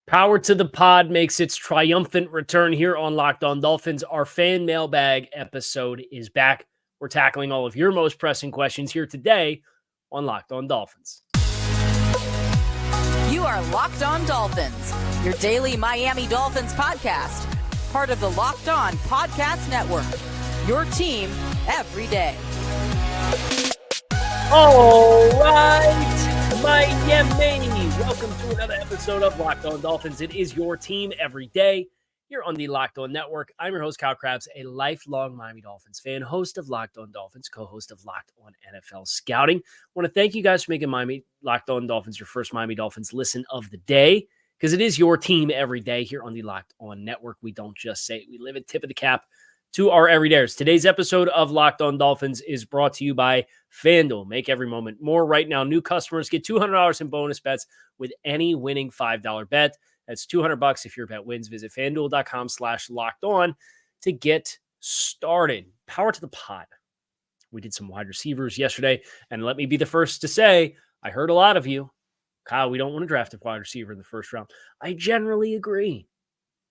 Power to the Pod makes its triumphant return here on Locked On Dolphins. Our fan mailbag episode is back. We're tackling all of your most pressing questions here today on Locked On Dolphins. You are Locked On Dolphins, your daily Miami Dolphins podcast, part of the Locked On Podcast Network, your team every day. All right, Miami. Welcome to another episode of Locked On Dolphins. It is your team every day here on the Locked On Network. I'm your host, Kyle Krabs, a lifelong Miami Dolphins fan, host of Locked On Dolphins, co-host of Locked On NFL Scouting. I want to thank you guys for making Miami Locked On Dolphins your first Miami Dolphins listen of the day, because it is your team every day here on the Locked On Network. We don't just say it, we live it. Tip of the cap to our everydayers. Today's episode of Locked On Dolphins is brought to you by FanDuel. Make every moment more. Right now, new customers get $200 in bonus bets with any winning $5 bet. That's $200 if your bet wins. Visit FanDuel.com/LockedOn to get started. Power to the pod. We did some wide receivers yesterday, and let me be the first to say, I heard a lot of you, Kyle, we don't want to draft a wide receiver in the first round. I generally agree,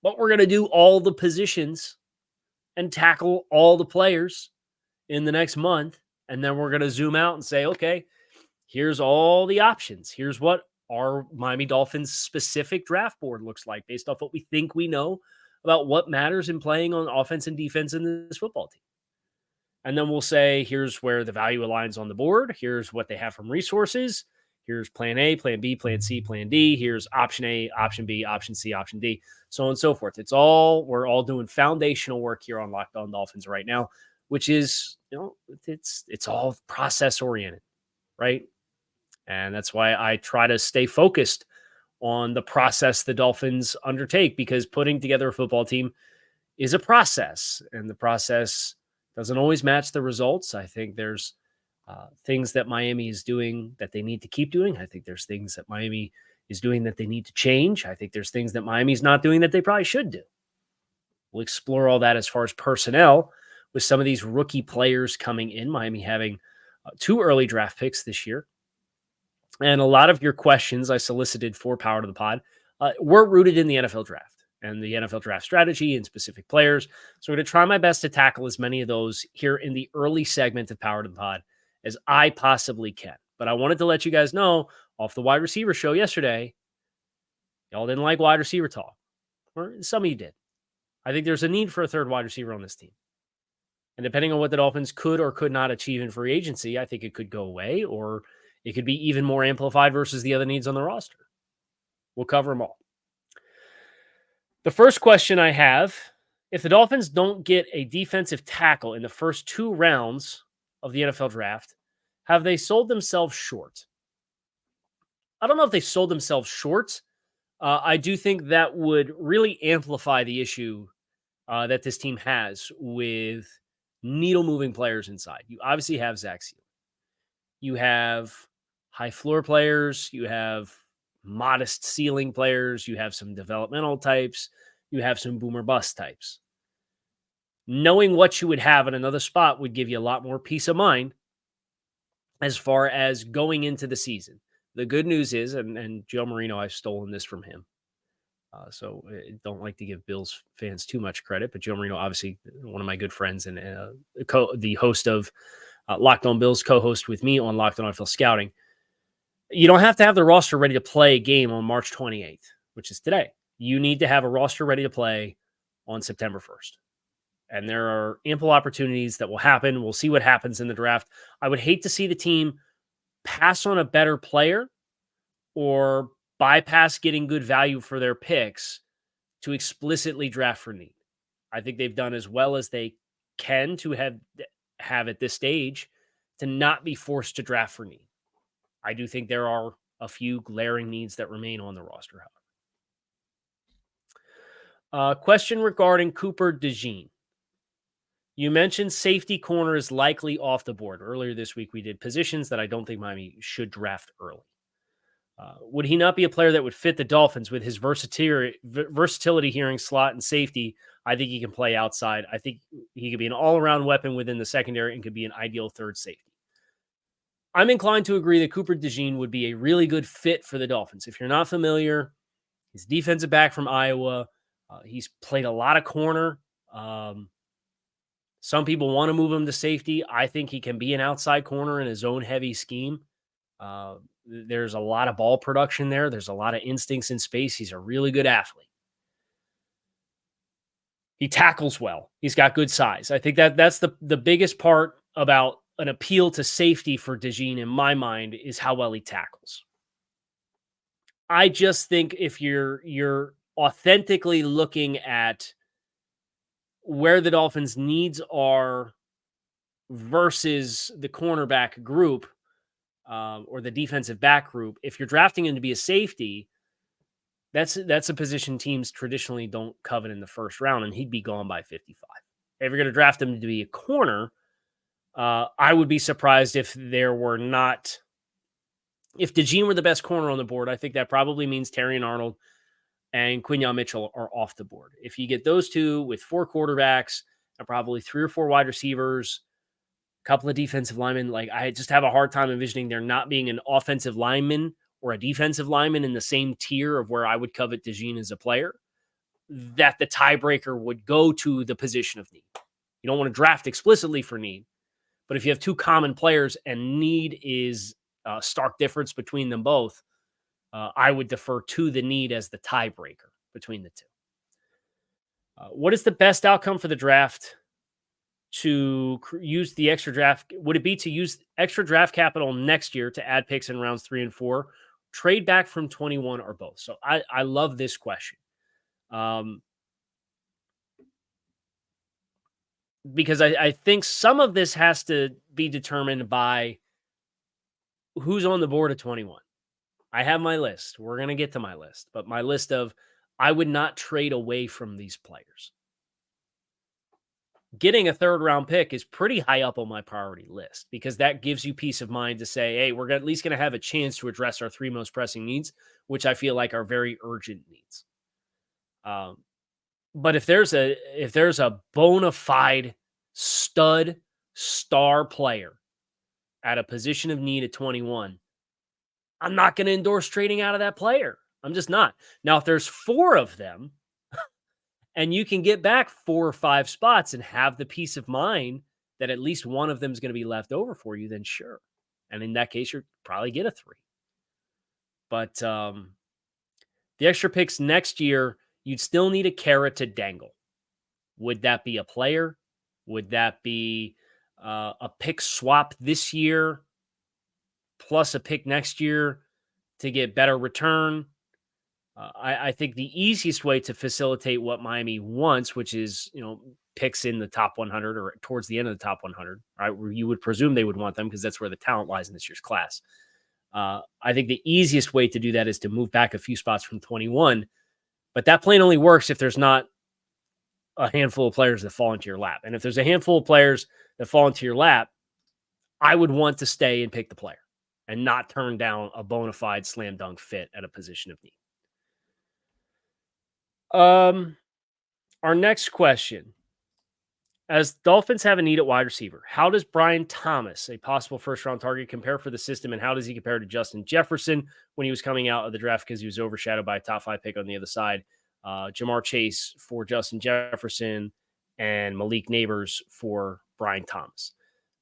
but we're going to do all the positions and tackle all the players in the next month. And then we're going to zoom out and say, okay, here's all the options. Here's what our Miami Dolphins specific draft board looks like based off what we think we know about what matters in playing on offense and defense in this football team. And then we'll say, here's where the value aligns on the board. Here's what they have from resources. Here's plan A, plan B, plan C, plan D. Here's option A, option B, option C, option D, so on and so forth. We're all doing foundational work here on Locked On Dolphins right now, which is, it's all process oriented, right? And that's why I try to stay focused on the process the Dolphins undertake, because putting together a football team is a process, and the process doesn't always match the results. I think there's things that Miami is doing that they need to keep doing. I think there's things that Miami is doing that they need to change. I think there's things that Miami's not doing that they probably should do. We'll explore all that as far as personnel with some of these rookie players coming in. Miami having 2 early draft picks this year. And a lot of your questions I solicited for Power to the Pod were rooted in the NFL draft and the NFL draft strategy and specific players. So I'm going to try my best to tackle as many of those here in the early segment of Power to the Pod as I possibly can. But I wanted to let you guys know off the wide receiver show yesterday, y'all didn't like wide receiver talk. Or some of you did. I think there's a need for a third wide receiver on this team. And depending on what the Dolphins could or could not achieve in free agency, I think it could go away, or it could be even more amplified versus the other needs on the roster. We'll cover them all. The first question I have, if the Dolphins don't get a defensive tackle in the first 2 rounds of the NFL draft, have they sold themselves short? I don't know if they sold themselves short. I do think that would really amplify the issue that this team has with needle-moving players inside. You obviously have Zach Sealer. You have high floor players. You have modest ceiling players. You have some developmental types. You have some boomer bust types. Knowing what you would have in another spot would give you a lot more peace of mind as far as going into the season. The good news is, and Joe Marino, I've stolen this from him. So I don't like to give Bills fans too much credit, but Joe Marino, obviously one of my good friends and the host of Locked On Bills, co-host with me on Locked On NFL Scouting. You don't have to have the roster ready to play a game on March 28th, which is today. You need to have a roster ready to play on September 1st. And there are ample opportunities that will happen. We'll see what happens in the draft. I would hate to see the team pass on a better player or bypass getting good value for their picks to explicitly draft for need. I think they've done as well as they can to have at this stage to not be forced to draft for need. I do think there are a few glaring needs that remain on the roster, however. Question regarding Cooper DeJean. You mentioned safety corner is likely off the board. Earlier this week, we did positions that I don't think Miami should draft early. Would he not be a player that would fit the Dolphins with his versatility here in slot and safety? I think he can play outside. I think he could be an all-around weapon within the secondary and could be an ideal third safety. I'm inclined to agree that Cooper DeJean would be a really good fit for the Dolphins. If you're not familiar, He's a defensive back from Iowa. He's played a lot of corner. Some people want to move him to safety. I think he can be an outside corner in his own heavy scheme. There's a lot of ball production there. There's a lot of instincts in space. He's a really good athlete. He tackles well. He's got good size. I think that's the biggest part about an appeal to safety for DeJean in my mind is how well he tackles. I just think if you're authentically looking at where the Dolphins' needs are versus the cornerback group or the defensive back group, if you're drafting him to be a safety, that's a position teams traditionally don't covet in the first round, and he'd be gone by 55. If you're going to draft him to be a corner, I would be surprised if DeJean were the best corner on the board. I think that probably means Terrion Arnold and Quinyon Mitchell are off the board. If you get those two with 4 quarterbacks and probably 3 or 4 wide receivers, a couple of defensive linemen, like I just have a hard time envisioning there not being an offensive lineman or a defensive lineman in the same tier of where I would covet DeJean as a player, that the tiebreaker would go to the position of need. You don't want to draft explicitly for need, but if you have 2 common players and need is a stark difference between them both, I would defer to the need as the tiebreaker between the 2. What is the best outcome for the draft to use the extra draft? Would it be to use extra draft capital next year to add picks in rounds 3 and 4, trade back from 21, or both? So I love this question. Because I think some of this has to be determined by who's on the board at 21. I have my list. We're going to get to my list, but my list of I would not trade away from these players. Getting a 3rd round pick is pretty high up on my priority list because that gives you peace of mind to say, hey, we're at least going to have a chance to address our 3 most pressing needs, which I feel like are very urgent needs. But if there's a bona fide stud star player at a position of need at 21, I'm not going to endorse trading out of that player. I'm just not. Now, if there's 4 of them and you can get back 4 or 5 spots and have the peace of mind that at least one of them is going to be left over for you, then sure. And in that case, you'll probably get a 3. But the extra picks next year, you'd still need a carrot to dangle. Would that be a player? Would that be a pick swap this year plus a pick next year to get better return? I think the easiest way to facilitate what Miami wants, which is, picks in the top 100 or towards the end of the top 100, right? Where you would presume they would want them because that's where the talent lies in this year's class. I think the easiest way to do that is to move back a few spots from 21, but that plan only works if there's not a handful of players that fall into your lap. And if there's a handful of players that fall into your lap, I would want to stay and pick the player and not turn down a bona fide slam dunk fit at a position of need. Our next question. As Dolphins have a need at wide receiver, how does Brian Thomas, a possible first-round target, compare for the system, and how does he compare to Justin Jefferson when he was coming out of the draft because he was overshadowed by a top 5 pick on the other side? Jamar Chase for Justin Jefferson and Malik Neighbors for Brian Thomas.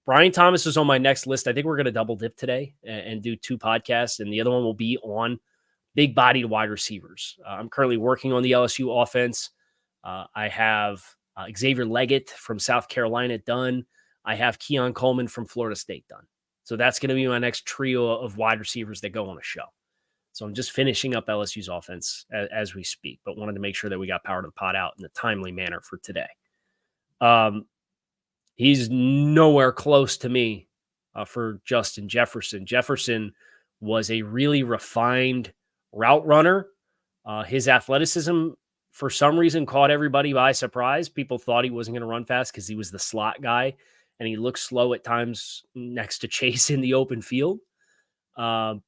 Brian Thomas is on my next list. I think we're going to double dip today and do 2 podcasts, and the other one will be on big-bodied wide receivers. I'm currently working on the LSU offense. I have Xavier Leggett from South Carolina done. I have Keon Coleman from Florida State done. So that's going to be my next trio of wide receivers that go on a show. So I'm just finishing up LSU's offense as we speak, but wanted to make sure that we got Power to the Pod out in a timely manner for today. He's nowhere close to me for Justin Jefferson. Jefferson was a really refined route runner. His athleticism, for some reason, caught everybody by surprise. People thought he wasn't going to run fast because he was the slot guy, and he looked slow at times next to Chase in the open field. But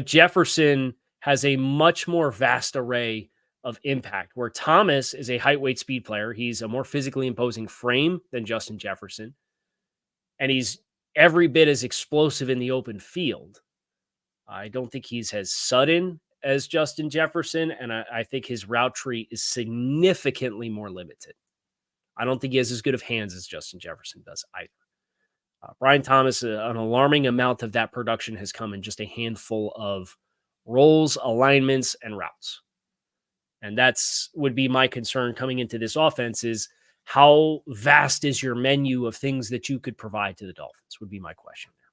Jefferson has a much more vast array of impact, where Thomas is a height, weight, speed player. He's a more physically imposing frame than Justin Jefferson, and he's every bit as explosive in the open field. I don't think he's as sudden as Justin Jefferson, and I think his route tree is significantly more limited. I don't think he has as good of hands as Justin Jefferson does either. Brian Thomas, an alarming amount of that production has come in just a handful of roles, alignments, and routes. And that's would be my concern coming into this offense is how vast is your menu of things that you could provide to the Dolphins would be my question there.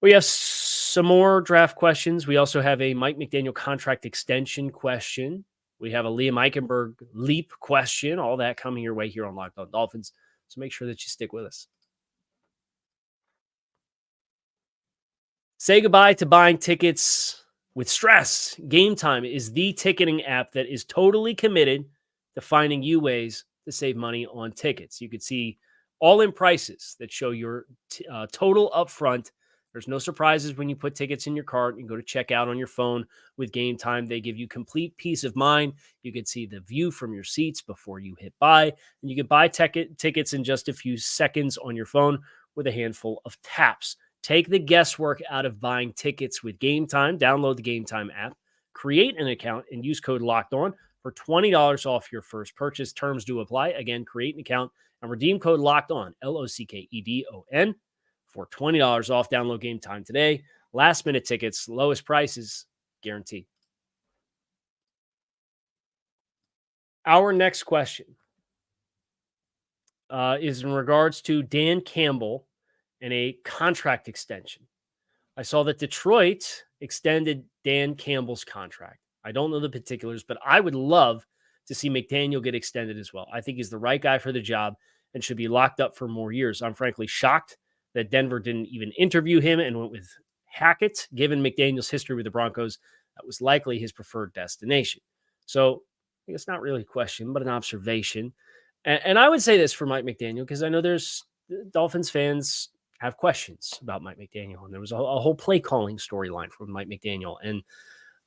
We have some more draft questions. We also have a Mike McDaniel contract extension question. We have a Liam Eichenberg leap question, all that coming your way here on Locked On Dolphins. So make sure that you stick with us. Say goodbye to buying tickets with stress. Gametime is the ticketing app that is totally committed to finding you ways to save money on tickets. You could see all-in prices that show your total upfront. There's no surprises when you put tickets in your cart. You can go to checkout on your phone with Gametime. They give you complete peace of mind. You can see the view from your seats before you hit buy. And you can buy tickets in just a few seconds on your phone with a handful of taps. Take the guesswork out of buying tickets with Gametime. Download the Gametime app, create an account, and use code LOCKEDON for $20 off your first purchase. Terms do apply. Again, create an account and redeem code LOCKEDON, LOCKEDON, for $20 off. Download Gametime today. Last minute tickets, lowest prices, guaranteed. Our next question is in regards to Dan Campbell and a contract extension. I saw that Detroit extended Dan Campbell's contract. I don't know the particulars, but I would love to see McDaniel get extended as well. I think he's the right guy for the job and should be locked up for more years. I'm frankly shocked that Denver didn't even interview him and went with Hackett. Given McDaniel's history with the Broncos, that was likely his preferred destination. So I think it's not really a question, but an observation. And I would say this for Mike McDaniel, because I know there's Dolphins fans have questions about Mike McDaniel. And there was a whole play calling storyline from Mike McDaniel. And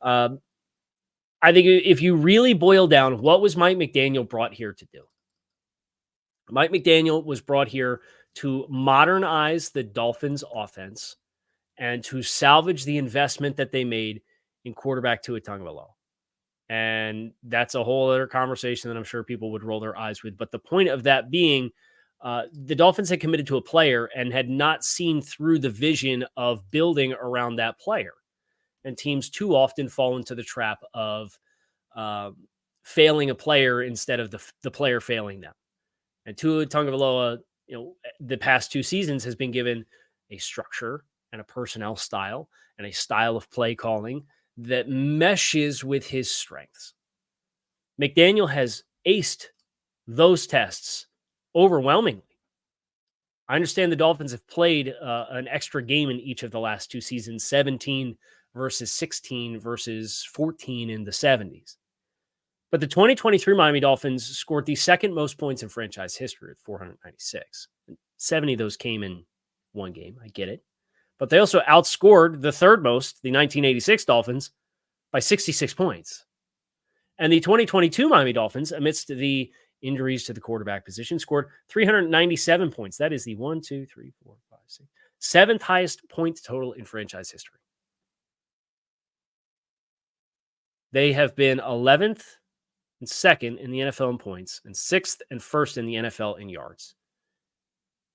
I think if you really boil down, what was Mike McDaniel brought here to do? Mike McDaniel was brought here to modernize the Dolphins offense and to salvage the investment that they made in quarterback Tua Tagovailoa. And that's a whole other conversation that I'm sure people would roll their eyes with. But the point of that being, the Dolphins had committed to a player and had not seen through the vision of building around that player. And teams too often fall into the trap of failing a player instead of the player failing them. And Tua Tagovailoa, the past two seasons has been given a structure and a personnel style and a style of play calling that meshes with his strengths. McDaniel has aced those tests overwhelmingly. I understand the Dolphins have played an extra game in each of the last two seasons, 17 versus 16 versus 14 in the 70s. But the 2023 Miami Dolphins scored the second most points in franchise history at 496. 70 of those came in one game. I get it. But they also outscored the third most, the 1986 Dolphins, by 66 points. And the 2022 Miami Dolphins, amidst the injuries to the quarterback position, scored 397 points. That is the 7th highest point total in franchise history. They have been 11th and 2nd in the NFL in points and 6th and 1st in the NFL in yards.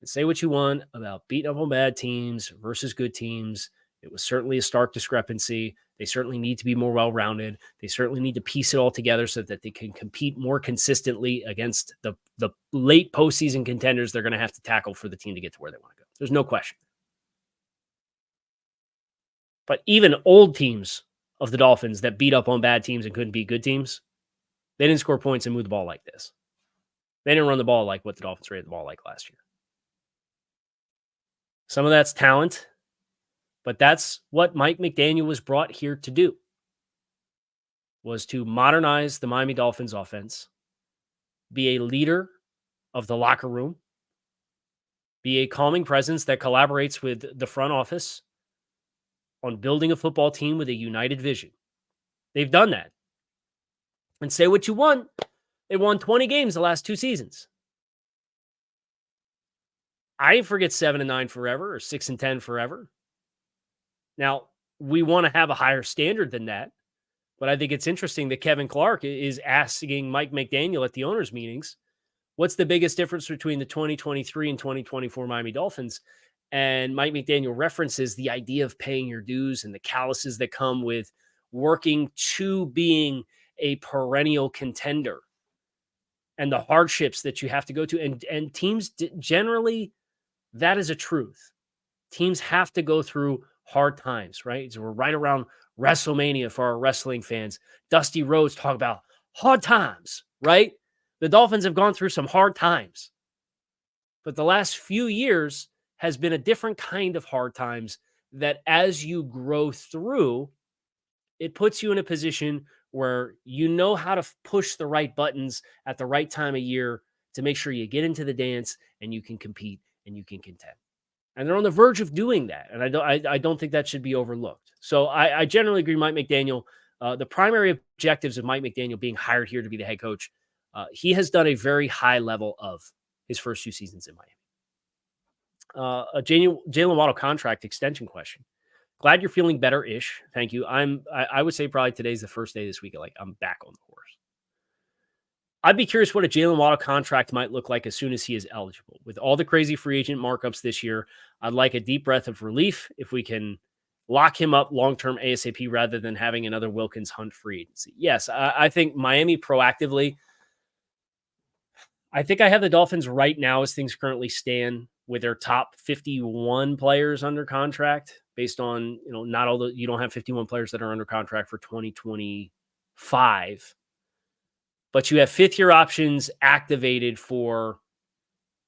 And say what you want about beating up on bad teams versus good teams. It was certainly a stark discrepancy. They certainly need to be more well-rounded. They certainly need to piece it all together so that they can compete more consistently against the late postseason contenders they're going to have to tackle for the team to get to where they want to go. There's no question. But even old teams of the Dolphins that beat up on bad teams and couldn't beat good teams, they didn't score points and move the ball like this. They didn't run the ball like what the Dolphins ran the ball like last year. Some of that's talent, but that's what Mike McDaniel was brought here to do, was to modernize the Miami Dolphins offense, be a leader of the locker room, be a calming presence that collaborates with the front office on building a football team with a united vision. They've done that. And say what you want, they won 20 games the last two seasons. I forget 7-9 forever or 6-10 forever. Now, we want to have a higher standard than that. But I think it's interesting that Kevin Clark is asking Mike McDaniel at the owners' meetings, what's the biggest difference between the 2023 and 2024 Miami Dolphins? And Mike McDaniel references the idea of paying your dues and the calluses that come with working to being a perennial contender and the hardships that you have to go to. And teams generally, that is a truth. Teams have to go through hard times, right? So we're right around WrestleMania for our wrestling fans. Dusty Rhodes talk about hard times, right? The Dolphins have gone through some hard times. But the last few years has been a different kind of hard times that as you grow through, it puts you in a position where you know how to push the right buttons at the right time of year to make sure you get into the dance and you can compete and you can contend. And they're on the verge of doing that. And I don't think that should be overlooked. So I generally agree, Mike McDaniel. The primary objectives of Mike McDaniel being hired here to be the head coach, he has done a very high level of his first 2 seasons in Miami. A Jaylen Waddle contract extension question. Glad you're feeling better-ish. Thank you. I would say probably today's the first day this week. Like I'm back on the horse. I'd be curious what a Jaylen Waddle contract might look like as soon as he is eligible. With all the crazy free agent markups this year, I'd like a deep breath of relief if we can lock him up long-term ASAP rather than having another Wilkins Hunt free agency. Yes, I think Miami proactively. I think I have the Dolphins right now as things currently stand with their top 51 players under contract based on, not all you don't have 51 players that are under contract for 2025, but you have 5th-year options activated for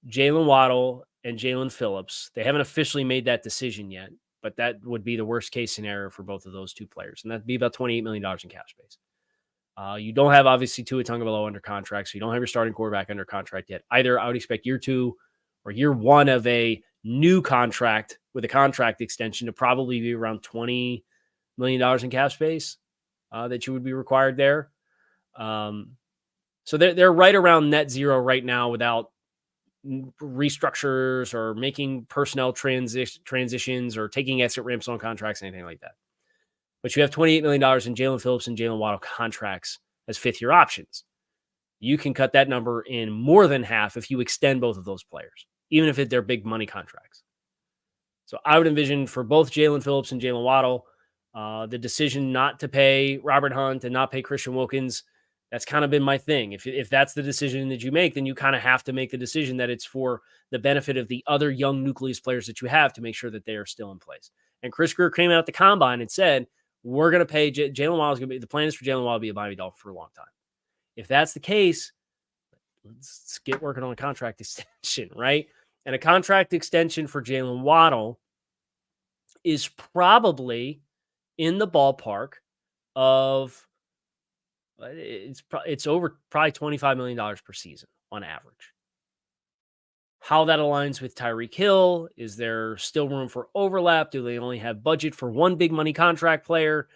Jaylen Waddle and Jalen Phillips. They haven't officially made that decision yet, but that would be the worst case scenario for both of those 2 players. And that'd be about $28 million in cap space. You don't have, obviously, Tua Tagovailoa under contract, so you don't have your starting quarterback under contract yet. Either I would expect year 2 or year 1 of a new contract with a contract extension to probably be around $20 million in cap space that you would be required there. So they're right around net zero right now without restructures or making personnel transitions or taking exit ramps on contracts, anything like that. But you have $28 million in Jalen Phillips and Jaylen Waddle contracts as 5th-year options. You can cut that number in more than half if you extend both of those players, even if they're big money contracts. So I would envision for both Jalen Phillips and Jaylen Waddle, the decision not to pay Robert Hunt and not pay Christian Wilkins, that's kind of been my thing. If that's the decision that you make, then you kind of have to make the decision that it's for the benefit of the other young nucleus players that you have to make sure that they are still in place. And Chris Greer came out at the combine and said, we're going to pay Jaylen Waddle. The plan is for Jaylen Waddle to be a Miami Dolphin for a long time. If that's the case, let's get working on a contract extension, right? And a contract extension for Jaylen Waddle is probably in the ballpark of it's over probably $25 million per season on average. How that aligns with Tyreek Hill, is there still room for overlap? Do they only have budget for one big money contract player?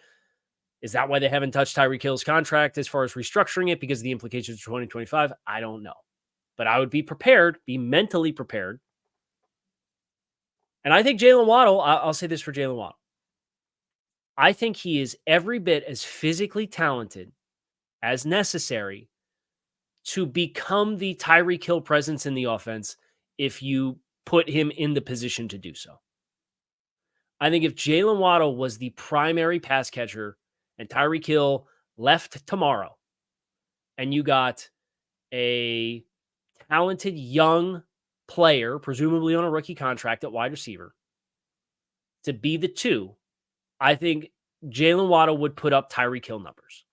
Is that why they haven't touched Tyreek Hill's contract as far as restructuring it because of the implications of 2025? I don't know. But I would be prepared, be mentally prepared. And I think Jaylen Waddle, I'll say this for Jaylen Waddle. I think he is every bit as physically talented as necessary to become the Tyreek Hill presence in the offense if you put him in the position to do so. I think if Jaylen Waddle was the primary pass catcher and Tyreek Hill left tomorrow and you got a talented young player, presumably on a rookie contract at wide receiver, to be the 2, I think Jaylen Waddle would put up Tyreek Hill numbers.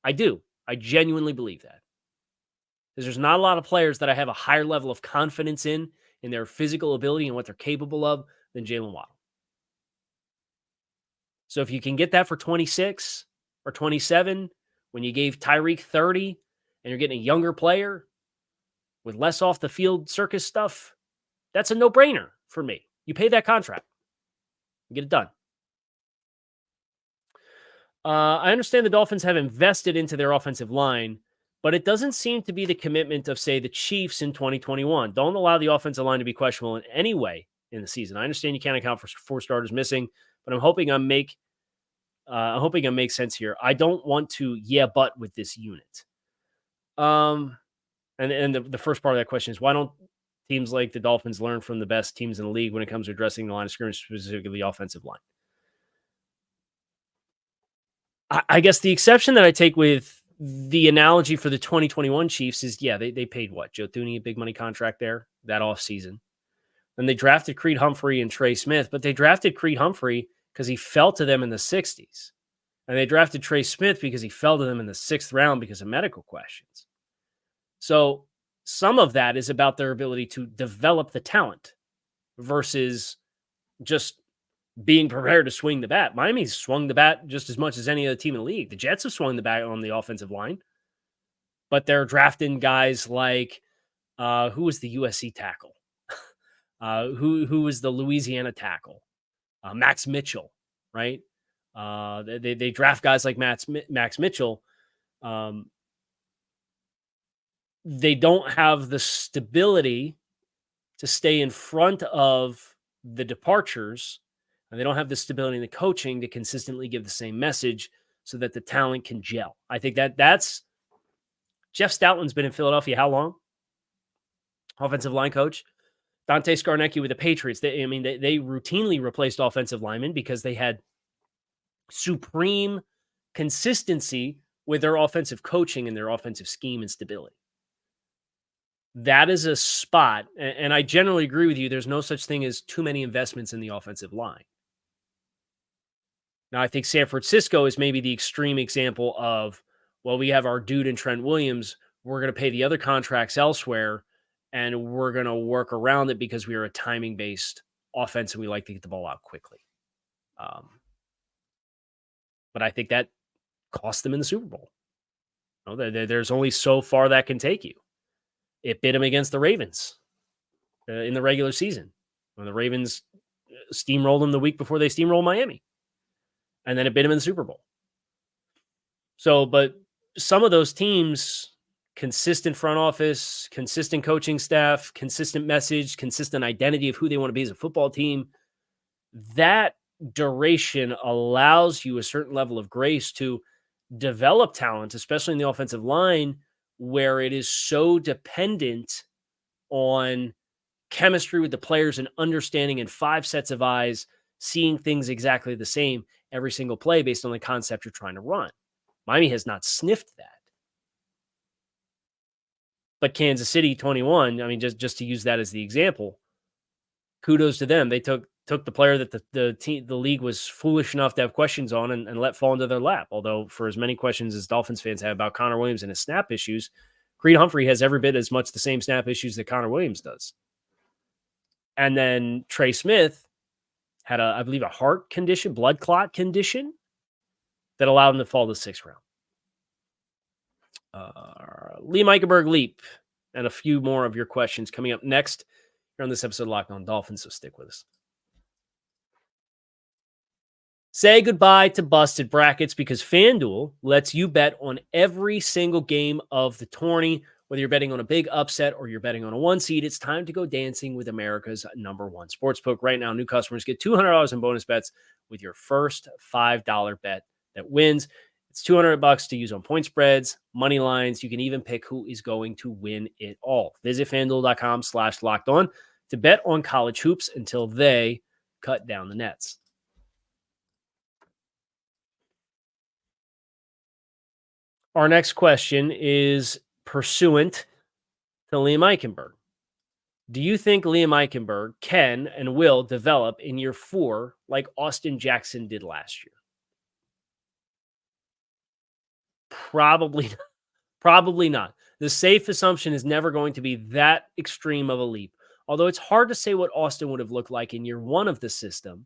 I do. I genuinely believe that. Because there's not a lot of players that I have a higher level of confidence in their physical ability and what they're capable of than Jaylen Waddle. So if you can get that for 26 or 27, when you gave Tyreek 30 and you're getting a younger player with less off the field circus stuff, that's a no-brainer for me. You pay that contract. Get it done. I understand the Dolphins have invested into their offensive line, but it doesn't seem to be the commitment of, say, the Chiefs in 2021. Don't allow the offensive line to be questionable in any way in the season. I understand you can't account for 4 starters missing, but I'm hoping I make I'm hoping it makes sense here. I don't want to but with this unit. And the first part of that question is, why don't teams like the Dolphins learn from the best teams in the league when it comes to addressing the line of scrimmage, specifically the offensive line? I guess the exception that I take with the analogy for the 2021 Chiefs is, they paid what? Joe Thuney, a big money contract there that offseason. And they drafted Creed Humphrey and Trey Smith, but they drafted Creed Humphrey because he fell to them in the 60s. And they drafted Trey Smith because he fell to them in the 6th round because of medical questions. So some of that is about their ability to develop the talent versus just being prepared to swing the bat. Miami's swung the bat just as much as any other team in the league. The Jets have swung the bat on the offensive line, but they're drafting guys like who was the USC tackle? Who was the Louisiana tackle? Max Mitchell, right? They draft guys like Max Mitchell. They don't have the stability to stay in front of the departures, and they don't have the stability in the coaching to consistently give the same message so that the talent can gel. I think that's Jeff Stoutland's been in Philadelphia how long? Offensive line coach. Dante Scarnecchia with the Patriots. They routinely replaced offensive linemen because they had supreme consistency with their offensive coaching and their offensive scheme and stability. That is a spot, and I generally agree with you, there's no such thing as too many investments in the offensive line. Now, I think San Francisco is maybe the extreme example of, well, we have our dude in Trent Williams, we're going to pay the other contracts elsewhere, and we're going to work around it because we are a timing-based offense and we like to get the ball out quickly. But I think that cost them in the Super Bowl. There's only so far that can take you. It bit them against the Ravens in the regular season when the Ravens steamrolled them the week before they steamrolled Miami. And then it bit them in the Super Bowl. So, but some of those teams, consistent front office, consistent coaching staff, consistent message, consistent identity of who they want to be as a football team, that duration allows you a certain level of grace to develop talent, especially in the offensive line, where it is so dependent on chemistry with the players and understanding in 5 sets of eyes, seeing things exactly the same every single play based on the concept you're trying to run. Miami has not sniffed that. But Kansas City 21, just to use that as the example, kudos to them. They took the player that the league was foolish enough to have questions on and let fall into their lap. Although for as many questions as Dolphins fans have about Connor Williams and his snap issues, Creed Humphrey has every bit as much the same snap issues that Connor Williams does. And then Trey Smith had I believe a heart condition, blood clot condition that allowed him to fall to the 6th round. Liam Eichenberg Leap and a few more of your questions coming up next here on this episode of Locked On Dolphins, so stick with us. Say goodbye to busted brackets because FanDuel lets you bet on every single game of the tourney. Whether you're betting on a big upset or you're betting on a 1 seed, it's time to go dancing with America's #1 sportsbook. Right now, new customers get $200 in bonus bets with your first $5 bet that wins. It's $200 to use on point spreads, money lines. You can even pick who is going to win it all. Visit FanDuel.com/lockedon to bet on college hoops until they cut down the nets. Our next question is pursuant to Liam Eichenberg. Do you think Liam Eichenberg can and will develop in year 4 like Austin Jackson did last year? Probably not. The safe assumption is never going to be that extreme of a leap. Although it's hard to say what Austin would have looked like in year 1 of the system,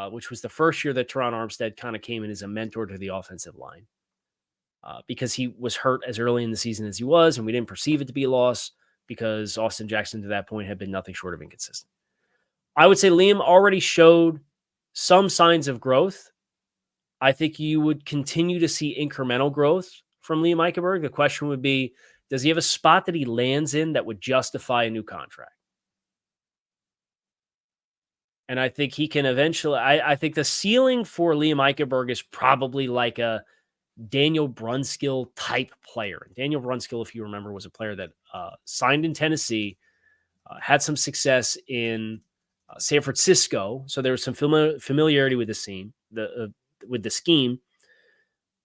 which was the first year that Teron Armstead kind of came in as a mentor to the offensive line. Because he was hurt as early in the season as he was, and we didn't perceive it to be a loss because Austin Jackson to that point had been nothing short of inconsistent. I would say Liam already showed some signs of growth. I think you would continue to see incremental growth from Liam Eichenberg. The question would be, does he have a spot that he lands in that would justify a new contract? And I think he can eventually, I think the ceiling for Liam Eichenberg is probably like a Daniel Brunskill type player. Daniel Brunskill, if you remember, was a player that signed in Tennessee, had some success in San Francisco. So there was some familiarity with with the scheme.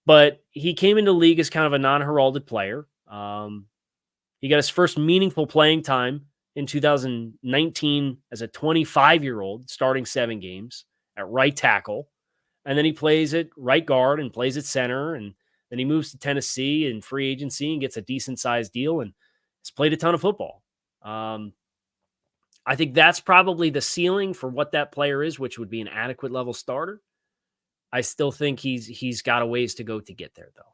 But he came into the league as kind of a non-heralded player. He got his first meaningful playing time in 2019 as a 25-year-old, starting 7 games at right tackle. And then he plays at right guard and plays at center. And then he moves to Tennessee in free agency and gets a decent-sized deal and has played a ton of football. I think that's probably the ceiling for what that player is, which would be an adequate level starter. I still think he's got a ways to go to get there, though.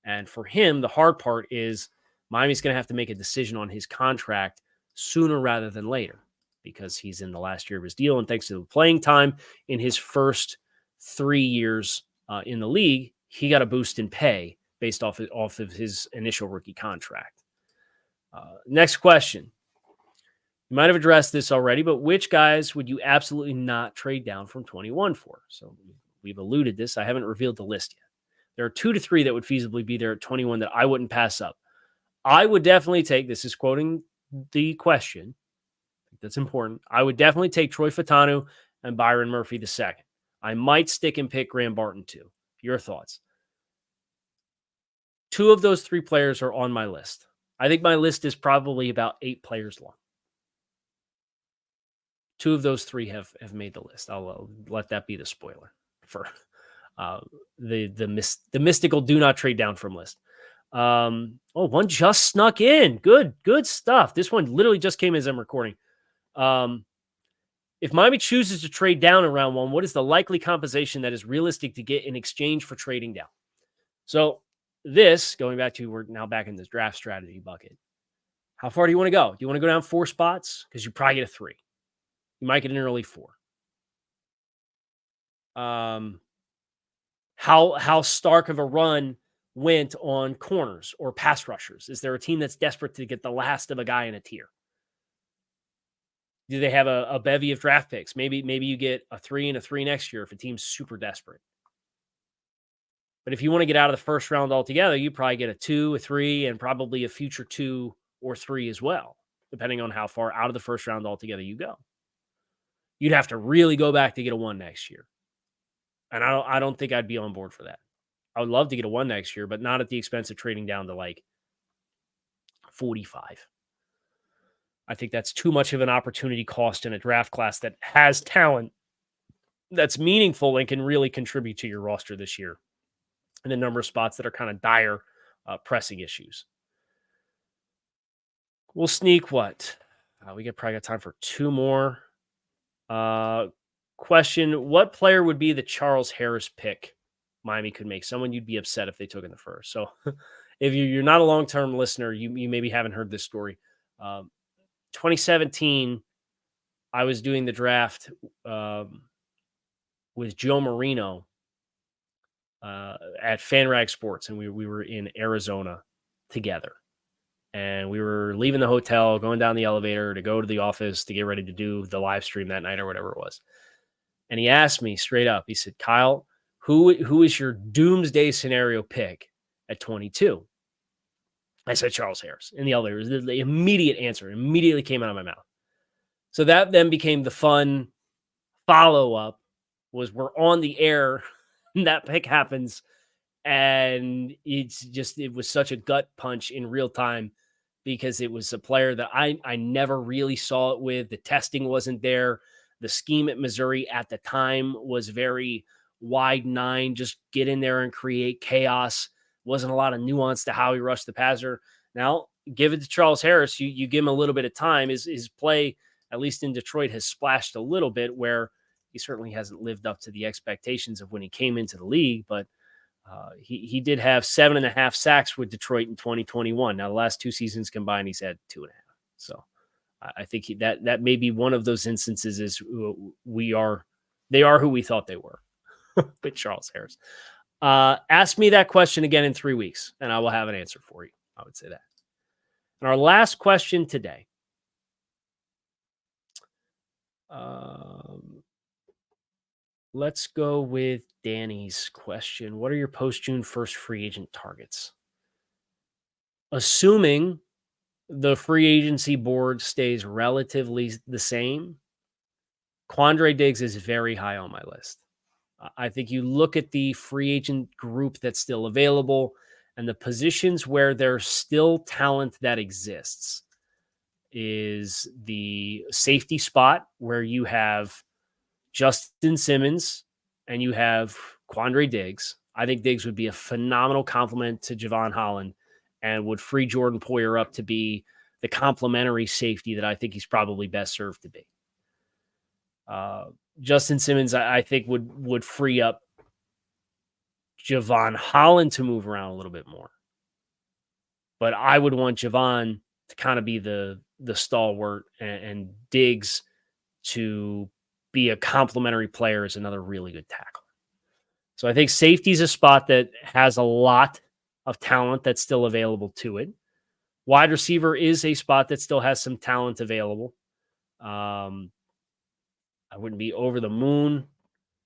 And for him, the hard part is Miami's going to have to make a decision on his contract sooner rather than later because he's in the last year of his deal. And thanks to the playing time in his first 3 years in the league, he got a boost in pay based off of his initial rookie contract. Next question. You might have addressed this already, but which guys would you absolutely not trade down from 21 for? So we've alluded this. I haven't revealed the list yet. There are 2 to 3 that would feasibly be there at 21 that I wouldn't pass up. I would definitely take, this is quoting the question. I think that's important. I would definitely take Troy Fautanu and Byron Murphy II. I might stick and pick Graham Barton too. Your thoughts? 2 of those 3 players are on my list. I think my list is probably about 8 players long. 2 of those 3 have made the list. I'll let that be the spoiler for the mystical do not trade down from list. One just snuck in. Good stuff. This one literally just came as I'm recording. If Miami chooses to trade down in round 1, what is the likely compensation that is realistic to get in exchange for trading down? So this, going back to, we're now back in this draft strategy bucket. How far do you want to go? Do you want to go down 4 spots? Because you probably get a 3. You might get an early 4. How stark of a run went on corners or pass rushers? Is there a team that's desperate to get the last of a guy in a tier? Do they have a bevy of draft picks? Maybe you get a 3 and a 3 next year if a team's super desperate. But if you want to get out of the first round altogether, you probably get a 2, a 3, and probably a future 2 or 3 as well, depending on how far out of the first round altogether you go. You'd have to really go back to get a 1 next year. And I don't think I'd be on board for that. I would love to get a 1 next year, but not at the expense of trading down to like 45. I think that's too much of an opportunity cost in a draft class that has talent that's meaningful and can really contribute to your roster this year in a number of spots that are kind of dire pressing issues. We'll sneak what? We probably got time for 2 more. Question, what player would be the Charles Harris pick Miami could make? Someone you'd be upset if they took in the first. So if you're not a long-term listener, you maybe haven't heard this story. 2017, I was doing the draft with Joe Marino at FanRag Sports, and we were in Arizona together. And we were leaving the hotel, going down the elevator to go to the office to get ready to do the live stream that night or whatever it was. And he asked me straight up, he said, Kyle, who is your doomsday scenario pick at 22? I said, Charles Harris in the elevator. The immediate answer immediately came out of my mouth. So that then became the fun follow-up was we're on the air and that pick happens. And it was such a gut punch in real time because it was a player that I never really saw it with. The testing wasn't there. The scheme at Missouri at the time was very wide 9, just get in there and create chaos. Wasn't a lot of nuance to how he rushed the passer. Now, give it to Charles Harris. You give him a little bit of time. His play, at least in Detroit, has splashed a little bit where he certainly hasn't lived up to the expectations of when he came into the league, but he did have 7.5 sacks with Detroit in 2021. Now, the last 2 seasons combined, he's had 2.5. So I think that may be one of those instances is they are who we thought they were with Charles Harris. Ask me that question again in 3 weeks, and I will have an answer for you. I would say that. And our last question today. Let's go with Danny's question. What are your post-June 1st free agent targets? Assuming the free agency board stays relatively the same, Quandre Diggs is very high on my list. I think you look at the free agent group that's still available and the positions where there's still talent that exists is the safety spot where you have Justin Simmons and you have Quandre Diggs. I think Diggs would be a phenomenal complement to Javon Holland and would free Jordan Poyer up to be the complementary safety that I think he's probably best served to be. Justin Simmons, I think, would free up Javon Holland to move around a little bit more. But I would want Javon to kind of be the stalwart and Diggs to be a complementary player as another really good tackler. So I think safety is a spot that has a lot of talent that's still available to it. Wide receiver is a spot that still has some talent available. I wouldn't be over the moon.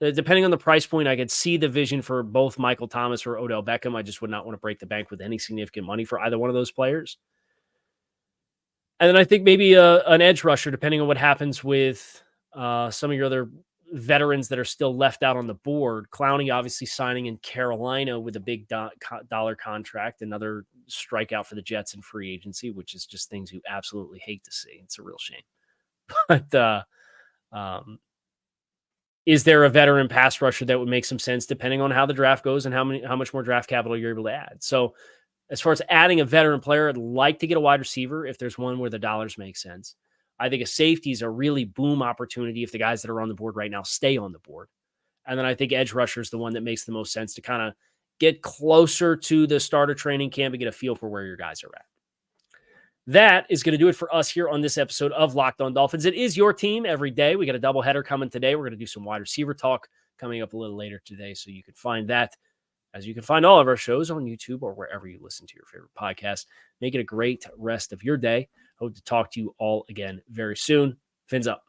Depending on the price point, I could see the vision for both Michael Thomas or Odell Beckham. I just would not want to break the bank with any significant money for either one of those players. And then I think maybe an edge rusher, depending on what happens with some of your other veterans that are still left out on the board. Clowney obviously signing in Carolina with a big dollar contract, another strikeout for the Jets in free agency, which is just things you absolutely hate to see. It's a real shame. But is there a veteran pass rusher that would make some sense depending on how the draft goes and how much more draft capital you're able to add? So as far as adding a veteran player, I'd like to get a wide receiver if there's one where the dollars make sense. I think a safety is a really boom opportunity if the guys that are on the board right now stay on the board. And then I think edge rusher is the one that makes the most sense to kind of get closer to the starter training camp and get a feel for where your guys are at. That is going to do it for us here on this episode of Locked On Dolphins. It is your team every day. We got a doubleheader coming today. We're going to do some wide receiver talk coming up a little later today. So you can find that, as you can find all of our shows on YouTube or wherever you listen to your favorite podcast. Make it a great rest of your day. Hope to talk to you all again very soon. Fins up.